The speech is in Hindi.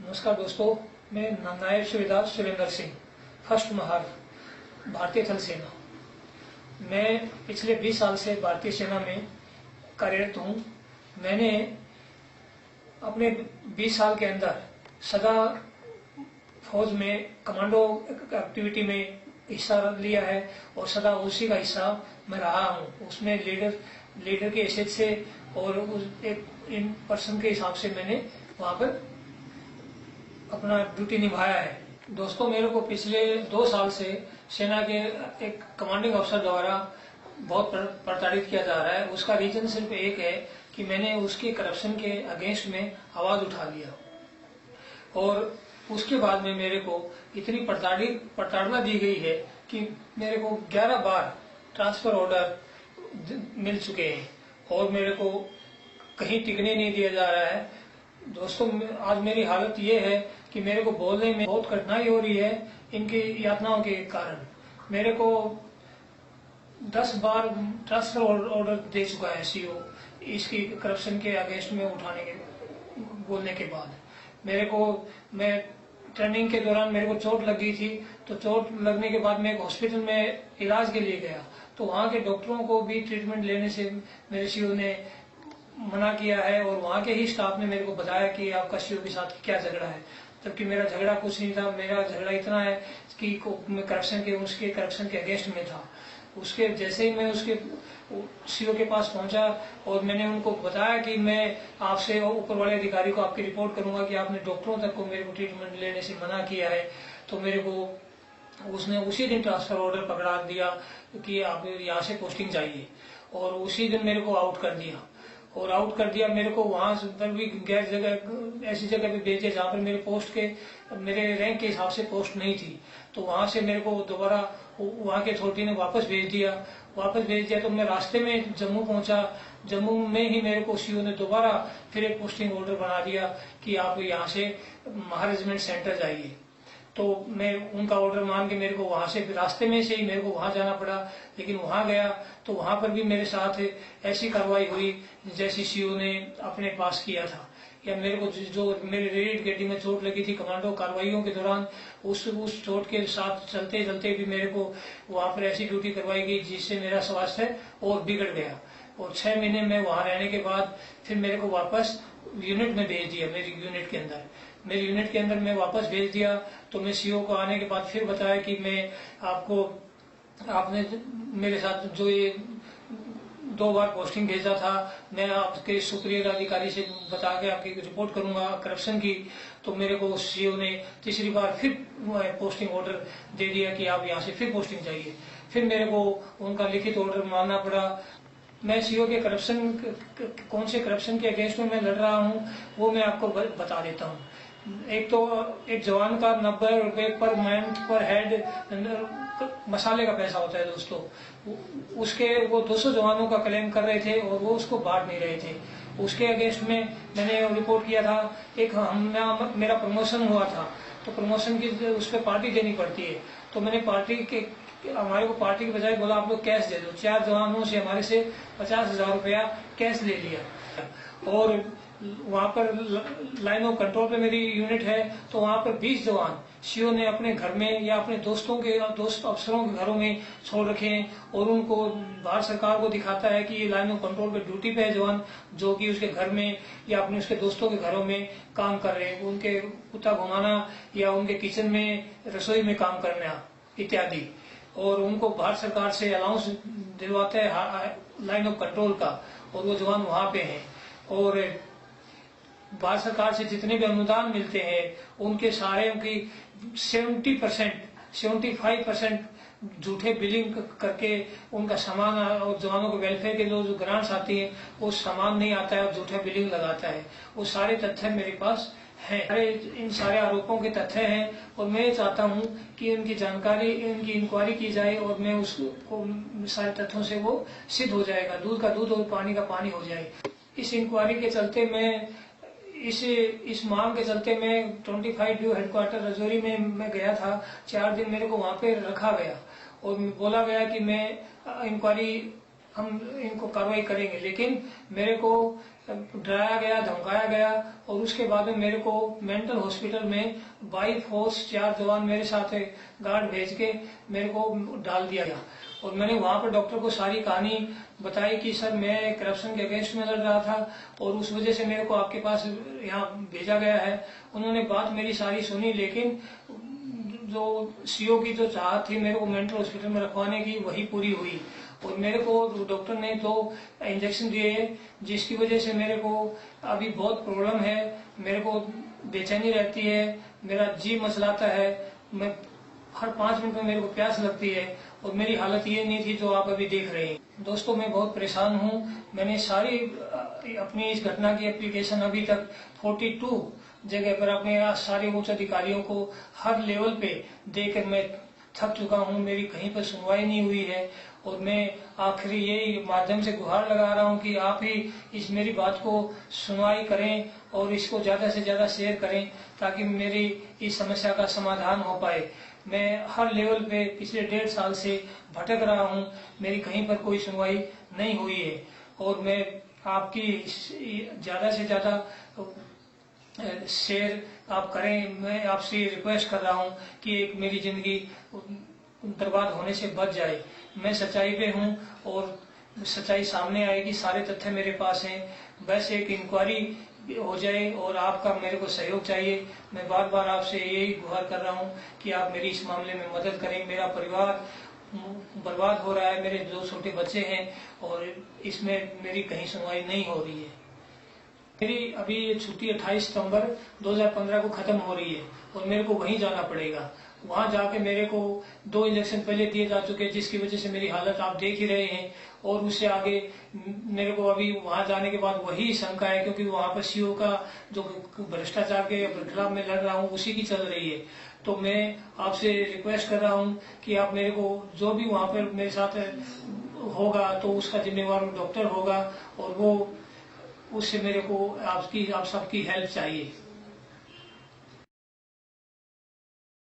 नमस्कार दोस्तों, मैं नायब सूबेदार सुरेंद्र सिंह, फर्स्ट महार, भारतीय थल सेना। मैं पिछले 20 साल से भारतीय सेना में कार्यरत हूँ। मैंने अपने 20 साल के अंदर सदा फौज में कमांडो एक्टिविटी में हिस्सा लिया है और सदा उसी का हिस्सा मैं रहा हूँ। उसमें लीडर के हैसियत से और एक इन पर्सन के हिसाब से मैंने वहाँ पर अपना ड्यूटी निभाया है। दोस्तों, मेरे को पिछले 2 साल से सेना के एक कमांडिंग अफसर द्वारा बहुत प्रताड़ित किया जा रहा है। उसका रीजन सिर्फ एक है कि मैंने उसके करप्शन के अगेंस्ट में आवाज उठा लिया और उसके बाद में मेरे को इतनी प्रताड़ना दी गई है कि मेरे को 11 बार ट्रांसफर ऑर्डर मिल चुके हैं और मेरे को कहीं टिकने नहीं दिया जा रहा है। दोस्तों, आज मेरी हालत ये है कि मेरे को बोलने में बहुत कठिनाई हो रही है इनकी यातनाओं के कारण। मेरे को 10 बार ट्रांसफर ऑर्डर दे चुका है सीओ इसकी करप्शन के अगेंस्ट में उठाने के बोलने के बाद। मैं ट्रेनिंग के दौरान मेरे को चोट लग गई थी, तो चोट लगने के बाद मैं एक हॉस्पिटल में इलाज के लिए गया, तो वहाँ के डॉक्टरों को भी ट्रीटमेंट लेने से मेरे सीओ ने मना किया है और वहाँ के ही स्टाफ ने मेरे को बताया कि आपका सीओ के साथ क्या झगड़ा है, जबकि मेरा झगड़ा कुछ नहीं था। मेरा झगड़ा इतना है कि मैं उसके करप्शन के अगेंस्ट में था। उसके जैसे ही मैं उसके सीओ के पास पहुंचा और मैंने उनको बताया कि मैं आपसे ऊपर वाले अधिकारी को आपकी रिपोर्ट करूंगा कि आपने डॉक्टरों तक को मेरे को ट्रीटमेंट लेने से मना किया है, तो मेरे को उसने उसी दिन ट्रांसफर ऑर्डर पकड़ा दिया कि आप यहाँ से पोस्टिंग चाहिए और उसी दिन मेरे को आउट कर दिया। मेरे को वहां पर भी गैर जगह ऐसी जगह पे भेज दिया जहाँ पर मेरे रैंक के हिसाब से पोस्ट नहीं थी, तो वहां से मेरे को दोबारा वहां के अथॉरिटी ने वापस भेज दिया। तो मैं रास्ते में जम्मू पहुंचा। जम्मू में ही मेरे को सीओ ने दोबारा फिर एक पोस्टिंग ऑर्डर बना दिया कि आप यहाँ से महारेजिमेंट सेंटर जाइए। तो मैं उनका ऑर्डर मान के मेरे को वहां से रास्ते में से ही मेरे को वहां जाना पड़ा। लेकिन वहां गया तो वहां पर भी मेरे साथ ऐसी कार्रवाई हुई जैसी सीओ ने अपने पास किया था, या मेरे को जो मेरे रेड गड्डी में चोट लगी थी कमांडो कार्रवाइयों के दौरान, उस चोट के साथ चलते चलते भी मेरे को वहां पर ऐसी ड्यूटी करवाई गई जिससे मेरा स्वास्थ्य और बिगड़ गया। और 6 महीने में वहां रहने के बाद फिर मेरे को वापस यूनिट में भेज दिया। मेरी यूनिट के अंदर मैं वापस भेज दिया। तो मैं सीओ को आने के बाद फिर बताया कि आपने मेरे साथ जो ये 2 बार पोस्टिंग भेजा था, मैं आपके सुप्रीरियर अधिकारी से बता के आपकी रिपोर्ट करूंगा करप्शन की। तो मेरे को सीओ ने तीसरी बार फिर पोस्टिंग ऑर्डर दे दिया कि आप यहाँ से फिर पोस्टिंग चाहिए। फिर मेरे को उनका लिखित ऑर्डर मानना पड़ा। मैं सीओ के कौन से करप्शन के अगेंस्ट में मैं लड़ रहा हूँ वो मैं आपको बता देता हूँ। एक तो एक जवान का 90 रुपए पर मंथ पर हेड मसाले का पैसा होता है दोस्तों, उसके वो 200 जवानों का क्लेम कर रहे थे और वो उसको बांट नहीं रहे थे। उसके अगेंस्ट में मैंने रिपोर्ट किया था। एक मेरा प्रमोशन हुआ था, तो प्रमोशन की उस पर पार्टी देनी पड़ती है, तो मैंने हमारे को पार्टी के बजाय बोला आप लोग कैश दे दो। 4 जवानों से हमारे से 50,000 रुपया कैश ले लिया। और वहां पर लाइन ऑफ कंट्रोल पे मेरी यूनिट है, तो वहां पर 20 जवान सीओ ने अपने घर में या अपने दोस्त अफसरों के घरों में छोड़ रखे हैं और उनको भारत सरकार को दिखाता है कि ये लाइन ऑफ कंट्रोल पे ड्यूटी पे है जवान, जो कि उसके घर में या अपने उसके दोस्तों के घरों में काम कर रहे हैं, उनके कुत्ता घुमाना या उनके किचन में रसोई में काम करना इत्यादि। और उनको भारत सरकार से अलाउंस दिलवाते हैं लाइन ऑफ कंट्रोल का, और वो जवान वहां पे हैं। और भारत सरकार से जितने भी अनुदान मिलते हैं उनके सारे उनकी 75% झूठे बिलिंग करके उनका सामान और जवानों के वेलफेयर के जो ग्रांट्स आती है वो सामान नहीं आता है और झूठे बिलिंग लगाता है। वो सारे तथ्य मेरे पास हैं। इन सारे आरोपों के तथ्य हैं और मैं ये चाहता हूं कि इनकी इंक्वायरी की जाए और मैं उसको सारे तथ्यों से वो सिद्ध हो जाएगा, दूध का दूध और पानी का पानी हो जाए। इस इंक्वायरी के चलते इस मांग के चलते मैं 25 ड्यू हेडक्वार्टर रजौरी में मैं गया था। 4 दिन मेरे को वहां पे रखा गया और बोला गया कि मैं इंक्वायरी हम इनको कार्रवाई करेंगे, लेकिन मेरे को डराया गया, धमकाया गया और उसके बाद में मेरे को मेंटल हॉस्पिटल में बाई फोर्स 4 जवान मेरे साथ गार्ड भेज के मेरे को डाल दिया गया। और मैंने वहां पर डॉक्टर को सारी कहानी बताई कि सर मैं करप्शन के अगेंस्ट में लड़ रहा था और उस वजह से मेरे को आपके पास यहाँ भेजा गया है। उन्होंने बात मेरी सारी सुनी, लेकिन जो सीओ की जो चाहत थी मेरे को मेंटल हॉस्पिटल में रखवाने की, वही पूरी हुई। और मेरे को डॉक्टर ने 2 इंजेक्शन दिए, जिसकी वजह से मेरे को अभी बहुत प्रॉब्लम है। मेरे को बेचैनी रहती है, मेरा जी मचलाता है, मैं हर 5 मिनट में मेरे को प्यास लगती है और मेरी हालत ये नहीं थी जो आप अभी देख रहे हैं। दोस्तों मैं बहुत परेशान हूँ। मैंने सारी अपनी इस घटना की एप्लीकेशन अभी तक 42 जगह पर अपने सारे उच्च अधिकारियों को हर लेवल पे देकर मैं थक चुका हूँ। मेरी कहीं पर सुनवाई नहीं हुई है और मैं आखिरी यही माध्यम से गुहार लगा रहा हूँ कि आप ही इस मेरी बात को सुनवाई करें और इसको ज्यादा से ज्यादा शेयर करें ताकि मेरी इस समस्या का समाधान हो पाए। मैं हर लेवल पे पिछले 1.5 साल से भटक रहा हूँ, मेरी कहीं पर कोई सुनवाई नहीं हुई है और मैं आपकी ज्यादा से ज्यादा शेयर आप करें। मैं आपसे रिक्वेस्ट कर रहा हूं कि एक मेरी जिंदगी बर्बाद होने से बच जाए। मैं सच्चाई पे हूं और सच्चाई सामने आएगी, सारे तथ्य मेरे पास हैं। बस एक इंक्वायरी हो जाए और आपका मेरे को सहयोग चाहिए। मैं बार बार आपसे यही गुहार कर रहा हूं कि आप मेरी इस मामले में मदद करें। मेरा परिवार बर्बाद हो रहा है, मेरे 2 छोटे बच्चे हैं और इसमें मेरी कहीं सुनवाई नहीं हो रही है। मेरी अभी ये छुट्टी 28 सितंबर 2015 को खत्म हो रही है और मेरे को वहीं जाना पड़ेगा। वहां जाके मेरे को 2 इंजेक्शन पहले दिए जा चुके हैं, जिसकी वजह से मेरी हालत आप देख ही रहे हैं। और उससे आगे मेरे को अभी वहां जाने के बाद वही शंका है, क्योंकि वहां पर सीओ का जो भ्रष्टाचार के खिलाफ मैं लड़ रहा हूँ उसी की चल रही है। तो मैं आपसे रिक्वेस्ट कर रहा हूँ कि आप मेरे को जो भी वहां पर मेरे साथ होगा तो उसका जिम्मेवार डॉक्टर होगा और वो उससे मेरे को आप सबकी हेल्प चाहिए।